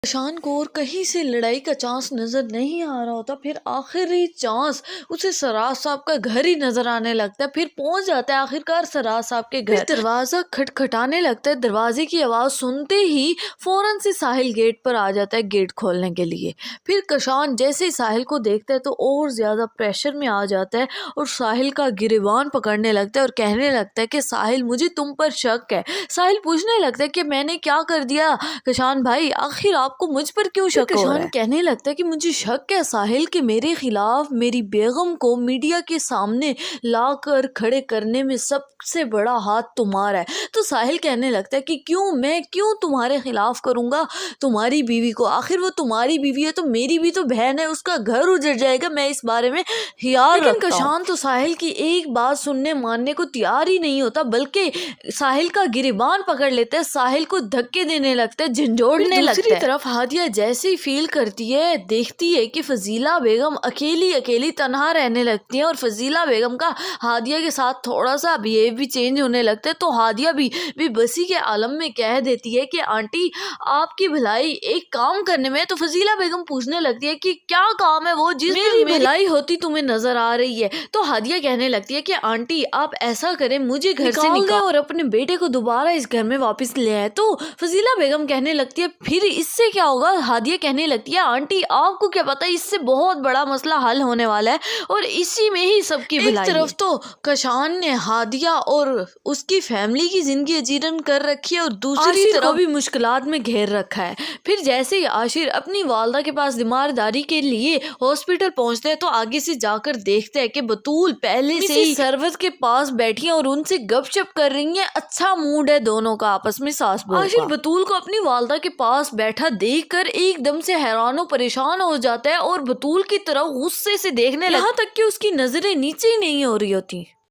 شان کو اور کہیں سے لڑائی کا چانس نظر نہیں آ رہا ہوتا، پھر آخری چانس اسے سراج صاحب کا گھر ہی نظر آنے لگتا ہے۔ پھر پہنچ جاتا ہے آخرکار سراج صاحب کے گھر، دروازہ کھٹکھٹانے لگتا ہے۔ دروازے کی آواز سنتے ہی فوراً سے ساحل گیٹ پر آ جاتا ہے گیٹ کھولنے کے لیے۔ پھر کشان جیسے ہی ساحل کو دیکھتا ہے تو اور زیادہ پریشر میں آ جاتا ہے اور ساحل کا گریبان پکڑنے لگتا ہے اور کہنے لگتا ہے کہ ساحل مجھے تم پر شک ہے۔ ساحل پوچھنے لگتا ہے کہ میں نے کیا کر دیا کشان بھائی، آخر آپ کو مجھ پر کیوں شک ہو رہا ہے؟ کشان کہنے لگتا ہے کہ مجھے شک ہے ساحل کہ میرے خلاف میری بیگم کو میڈیا کے سامنے لا کر کھڑے کرنے میں سب سے بڑا ہاتھ تمہارا ہے۔ تو ساحل کہنے لگتا ہے کہ میں کیوں تمہارے خلاف کروں گا تمہاری بیوی کو، آخر وہ تمہاری بیوی ہے تو میری بھی تو بہن ہے، اس کا گھر اجڑ جائے گا، میں اس بارے میں خیال رکھتا ہوں۔ لیکن کشان تو ساحل کی ایک بات سننے ماننے کو تیار ہی نہیں ہوتا، بلکہ ساحل کا گریبان پکڑ لیتا ہے، ساحل کو دھکے دینے لگتا ہے، جھنجھوڑنے لگتا ہے۔ دوسری طرف ہادیہ جیسے ہی فیل کرتی ہے، دیکھتی ہے کہ فضیلہ بیگم اکیلی تنہا رہنے لگتی ہیں اور فضیلہ بیگم کا ہادیہ کے ساتھ تھوڑا سا بیہیو بھی چینج ہونے لگتا ہے، تو ہادیہ بھی بسی کے عالم میں کہہ دیتی ہے کہ آنٹی آپ کی بھلائی ایک کام کرنے میں ہے۔ تو فضیلہ بیگم پوچھنے لگتی ہے کہ کیا کام ہے وہ جس میں بھلائی ہوتی تمہیں نظر آ رہی ہے؟ تو ہادیہ کہنے لگتی ہے کہ آنٹی آپ ایسا کریں، مجھے گھر سے نکال دیں اور اپنے بیٹے کو دوبارہ اس گھر میں واپس لے آئے۔ تو فضیلہ بیگم کہنے لگتی ہے پھر اس سے کیا ہوگا؟ ہادیہ کہنے لگتی ہے آنٹی آپ کو کیا پتا، اس سے بہت بڑا مسئلہ حل ہونے والا ہے اور اسی میں ہی سب کی بھلائی ہے۔ ایک طرف تو کشان نے ہادیہ اور اس کی فیملی کی زندگی اجیرن کر رکھی ہے اور دوسری طرف بھی مشکلات میں گھیر رکھا ہے۔ پھر جیسے ہی عاشر اپنی والدہ کے پاس بیمارداری کے لیے ہاسپٹل پہنچتے ہیں تو آگے سے جا کر دیکھتے ہیں کہ بطول پہلے سے ہی سروت کے پاس بیٹھی ہیں اور ان سے گپ شپ کر رہی ہیں۔ اچھا موڈ ہے دونوں کا آپس میں ساس بہو کا۔ عاشر بطول کو اپنی والدہ کے پاس بیٹھا دیکھ کر ایک دم سے حیران و پریشان ہو جاتا ہے اور بطول کی طرف غصے سے دیکھنے لگتا ہے، یہاں تک کہ اس کی نظریں نیچے ہی نہیں ہو رہی ہوتی۔